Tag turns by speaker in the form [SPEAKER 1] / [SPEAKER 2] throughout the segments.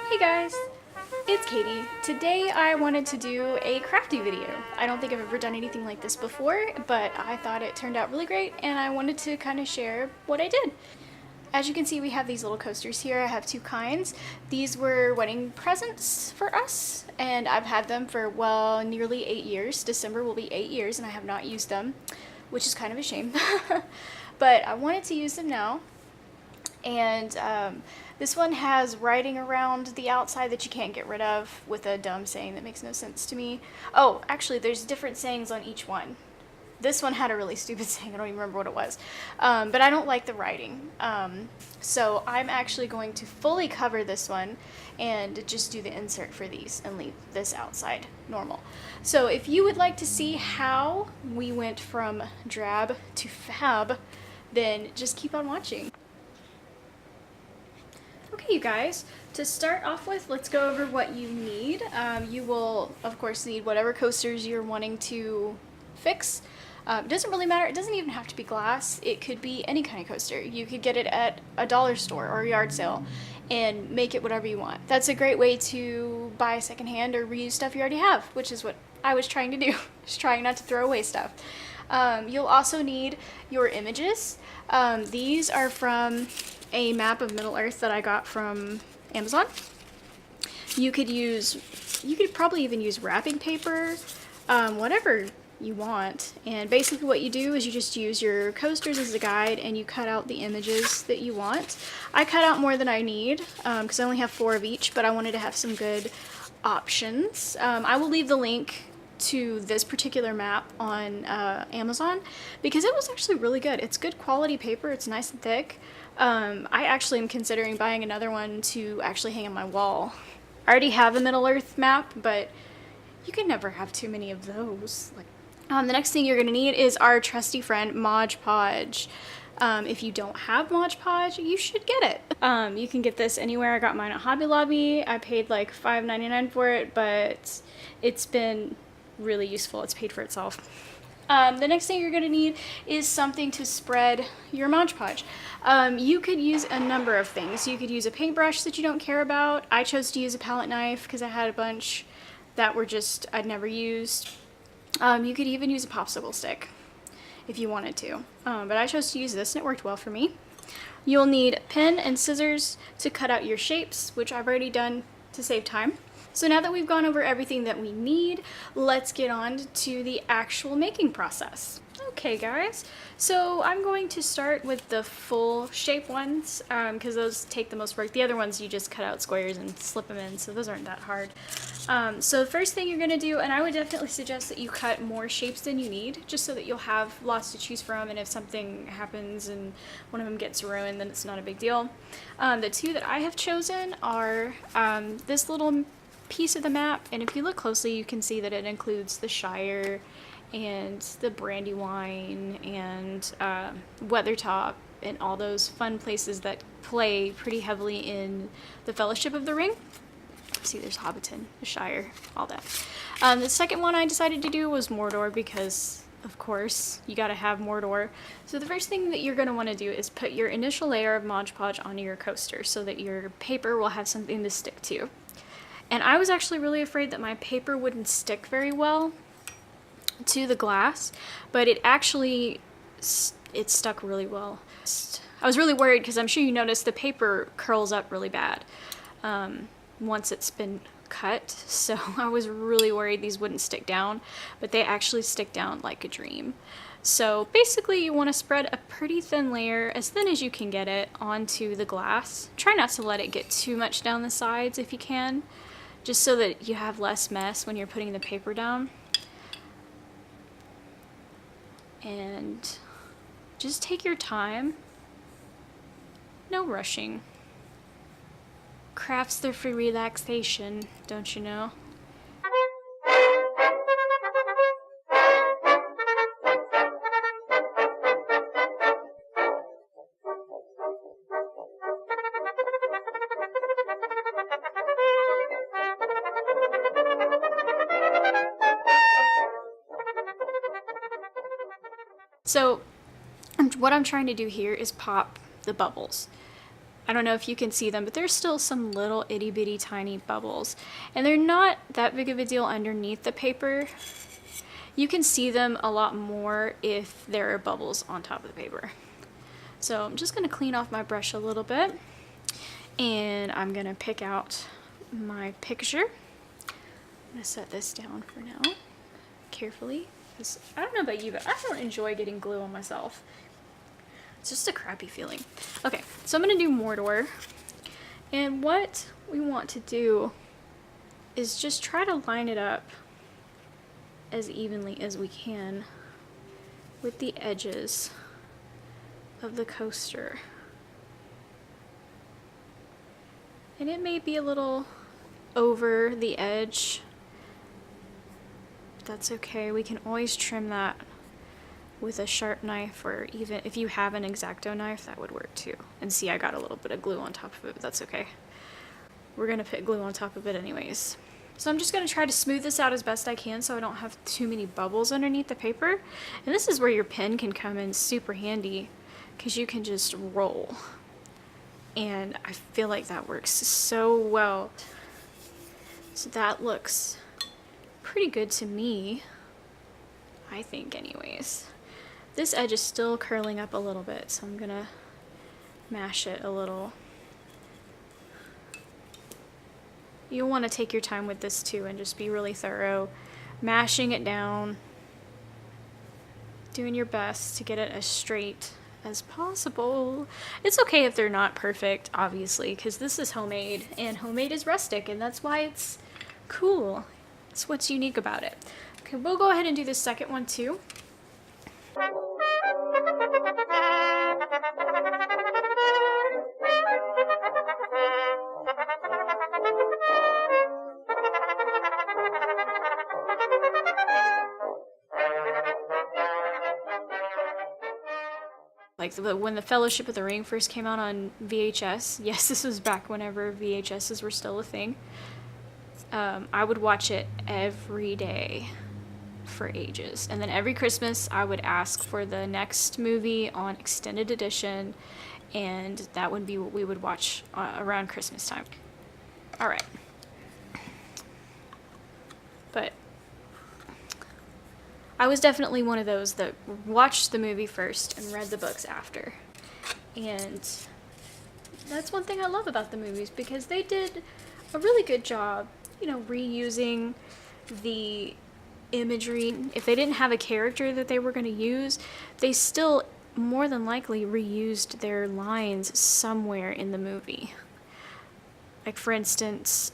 [SPEAKER 1] Hey guys, it's Katie. Today I wanted to do a crafty video. I don't think I've ever done anything like this before, but I thought it turned out really great and I wanted to kind of share what I did. As you can see, we have these little coasters here. I have two kinds. These were wedding presents for us, and I've had them for, well, nearly 8 years. December will be 8 years and I have not used them, which is kind of a shame. But I wanted to use them now. And this one has writing around the outside that you can't get rid of with a dumb saying that makes no sense to me. Oh, actually, there's different sayings on each one. This one had a really stupid saying, I don't even remember what it was. But I don't like the writing. So I'm actually going to fully cover this one and just do the insert for these and leave this outside normal. So if you would like to see how we went from drab to fab, then just keep on watching. Okay, you guys, to start off with, let's go over what you need. You will, of course, need whatever coasters you're wanting to fix. It doesn't really matter. It doesn't even have to be glass. It could be any kind of coaster. You could get it at a dollar store or a yard sale and make it whatever you want. That's a great way to buy secondhand or reuse stuff you already have, which is what I was trying to do. Just trying not to throw away stuff. You'll also need your images. These are from a map of Middle Earth that I got from Amazon. You could probably even use wrapping paper, whatever you want. And basically what you do is you just use your coasters as a guide and you cut out the images that you want. I cut out more than I need because I only have 4 of each, but I wanted to have some good options. I will leave the link to this particular map on Amazon because it was actually really good. It's good quality paper. It's nice and thick. I actually am considering buying another one to actually hang on my wall. I already have a Middle Earth map, but you can never have too many of those. The next thing you're going to need is our trusty friend Mod Podge. If you don't have Mod Podge, you should get it. You can get this anywhere. I got mine at Hobby Lobby. I paid like $5.99 for it, but it's been really useful. It's paid for itself. The next thing you're going to need is something to spread your Mod Podge. You could use a number of things. You could use a paintbrush that you don't care about. I chose to use a palette knife because I had a bunch that were just I'd never used. You could even use a popsicle stick if you wanted to. But I chose to use this and it worked well for me. You'll need a pen and scissors to cut out your shapes, which I've already done to save time. So now that we've gone over everything that we need, let's get on to the actual making process. Okay guys, so I'm going to start with the full shape ones because those take the most work. The other ones you just cut out squares and slip them in, so those aren't that hard. So the first thing you're going to do, and I would definitely suggest that you cut more shapes than you need just so that you'll have lots to choose from, and if something happens and one of them gets ruined, then it's not a big deal. The two that I have chosen are this little piece of the map, and if you look closely you can see that it includes the Shire and the Brandywine and Weathertop and all those fun places that play pretty heavily in the Fellowship of the Ring. See, there's Hobbiton, the Shire, all that. The second one I decided to do was Mordor because of course you gotta have Mordor. So the first thing that you're gonna want to do is put your initial layer of Mod Podge onto your coaster so that your paper will have something to stick to. And I was actually really afraid that my paper wouldn't stick very well to the glass, but it actually, it stuck really well. I was really worried because I'm sure you noticed the paper curls up really bad once it's been cut, so I was really worried these wouldn't stick down, but they actually stick down like a dream. So basically you want to spread a pretty thin layer, as thin as you can get it, onto the glass. Try not to let it get too much down the sides if you can, just so that you have less mess when you're putting the paper down. And just take your time. No rushing. Crafts are for relaxation, don't you know? So what I'm trying to do here is pop the bubbles. I don't know if you can see them, but there's still some little itty bitty tiny bubbles. And they're not that big of a deal underneath the paper. You can see them a lot more if there are bubbles on top of the paper. So I'm just gonna clean off my brush a little bit, and I'm gonna pick out my picture. I'm gonna set this down for now, carefully, because I don't know about you, but I don't enjoy getting glue on myself. It's just a crappy feeling. Okay, so I'm gonna do Mordor, and what we want to do is just try to line it up as evenly as we can with the edges of the coaster. And it may be a little over the edge. That's okay. We can always trim that with a sharp knife, or even if you have an X-Acto knife, that would work too. And see, I got a little bit of glue on top of it, but that's okay. We're gonna put glue on top of it anyways. So I'm just gonna try to smooth this out as best I can so I don't have too many bubbles underneath the paper. And this is where your pen can come in super handy, because you can just roll. And I feel like that works so well. So that looks pretty good to me, I think anyways. This edge is still curling up a little bit, so I'm gonna mash it a little. You'll want to take your time with this too and just be really thorough, mashing it down, doing your best to get it as straight as possible. It's okay if they're not perfect, obviously, because this is homemade, and homemade is rustic, and that's why it's cool. It's what's unique about it. Okay, we'll go ahead and do the second one too. Like when the Fellowship of the Ring first came out on VHS, yes, this was back whenever VHSs were still a thing, I would watch it every day for ages. And then every Christmas I would ask for the next movie on extended edition, and that would be what we would watch around Christmas time. All right. But I was definitely one of those that watched the movie first and read the books after. And that's one thing I love about the movies, because they did a really good job, you know, reusing the imagery. If they didn't have a character that they were going to use, they still more than likely reused their lines somewhere in the movie. Like, for instance,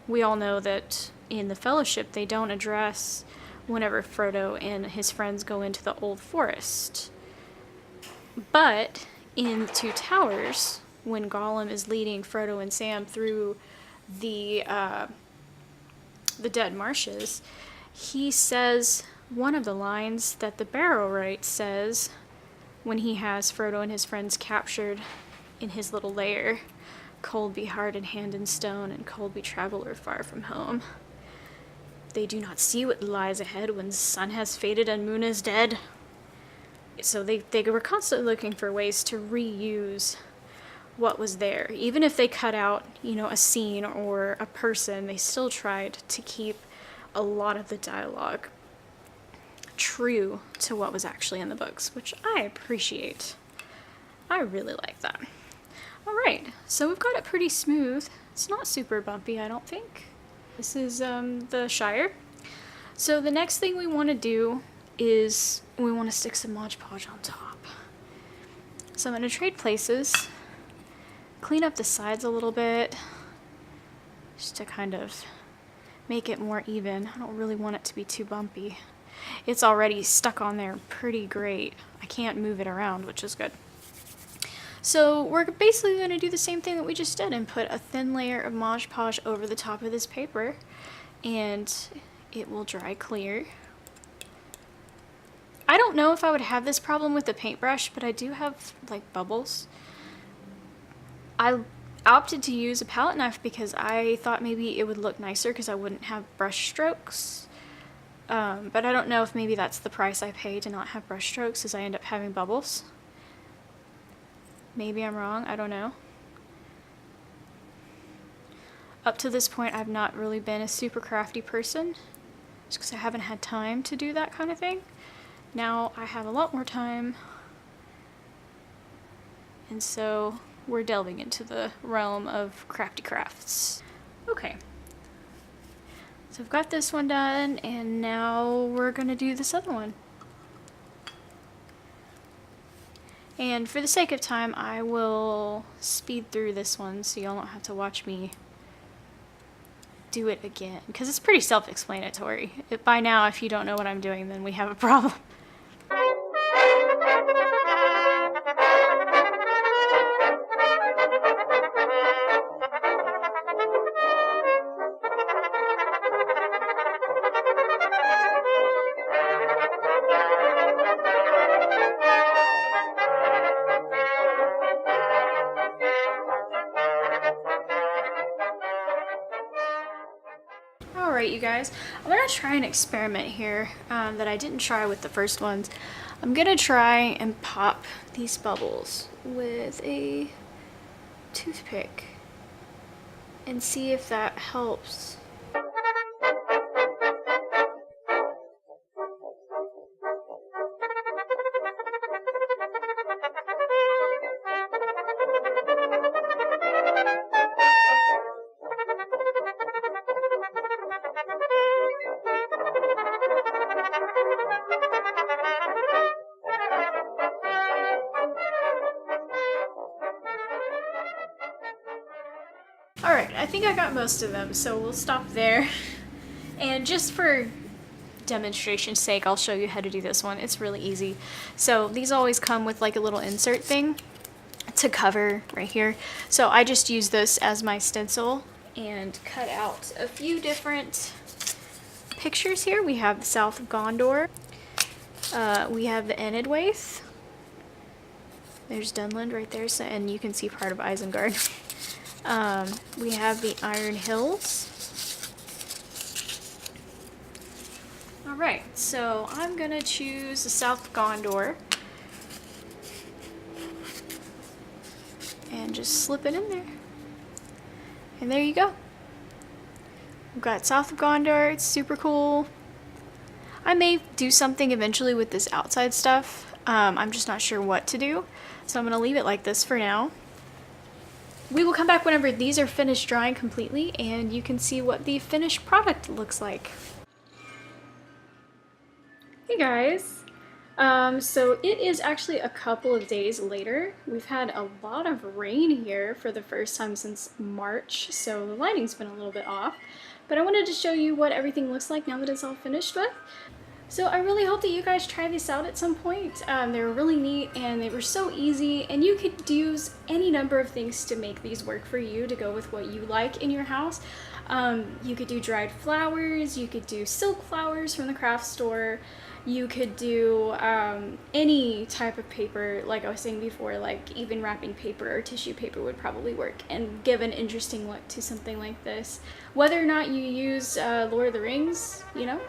[SPEAKER 1] we all know that in the Fellowship they don't address whenever Frodo and his friends go into the Old Forest. But in Two Towers, when Gollum is leading Frodo and Sam through the Dead Marshes, he says one of the lines that the Barrow-wright says when he has Frodo and his friends captured in his little lair. Cold be heart and hand in stone, and cold be traveler far from home. They do not see what lies ahead when sun has faded and moon is dead. So they were constantly looking for ways to reuse what was there. Even if they cut out, you know, a scene or a person, they still tried to keep a lot of the dialogue true to what was actually in the books, which I appreciate. I really like that. All right, so we've got it pretty smooth. It's not super bumpy, I don't think. This is the Shire. So the next thing we want to do is we want to stick some Mod Podge on top. So I'm going to trade places, clean up the sides a little bit, just to kind of make it more even. I don't really want it to be too bumpy. It's already stuck on there pretty great. I can't move it around, which is good. So we're basically going to do the same thing that we just did and put a thin layer of Mod Podge over the top of this paper, and it will dry clear. I don't know if I would have this problem with the paintbrush, but I do have like bubbles. I opted to use a palette knife because I thought maybe it would look nicer because I wouldn't have brush strokes. But I don't know if maybe that's the price I pay to not have brush strokes, is I end up having bubbles. Maybe I'm wrong, I don't know. Up to this point, I've not really been a super crafty person, just because I haven't had time to do that kind of thing. Now I have a lot more time, and so we're delving into the realm of crafty crafts. Okay, so I've got this one done, and now we're gonna do this other one. And for the sake of time, I will speed through this one so y'all don't have to watch me do it again, because it's pretty self-explanatory. By now, if you don't know what I'm doing, then we have a problem. Alright, you guys, I'm gonna try an experiment here that I didn't try with the first ones. I'm gonna try and pop these bubbles with a toothpick and see if that helps. Alright, I think I got most of them, so we'll stop there. And just for demonstration's sake, I'll show you how to do this one. It's really easy. So these always come with like a little insert thing to cover right here. So I just use this as my stencil and cut out a few different pictures here. We have the South of Gondor. We have the Enedwaith. There's Dunland right there, so, and you can see part of Isengard. We have the Iron Hills. Alright, so I'm gonna choose the South of Gondor and just slip it in there. And there you go. We've got South of Gondor, it's super cool. I may do something eventually with this outside stuff. I'm just not sure what to do, so I'm gonna leave it like this for now. We will come back whenever these are finished drying completely and you can see what the finished product looks like. Hey guys! So it is actually a couple of days later. We've had a lot of rain here for the first time since March, so the lighting's been a little bit off. But I wanted to show you what everything looks like now that it's all finished with. So I really hope that you guys try this out at some point. They were really neat and they were so easy, and you could use any number of things to make these work for you to go with what you like in your house. You could do dried flowers, you could do silk flowers from the craft store, you could do any type of paper, like I was saying before, like even wrapping paper or tissue paper would probably work and give an interesting look to something like this. Whether or not you use Lord of the Rings, you know,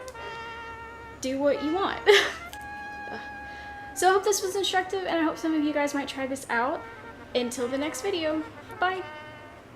[SPEAKER 1] do what you want. So I hope this was instructive and I hope some of you guys might try this out. Until the next video, bye!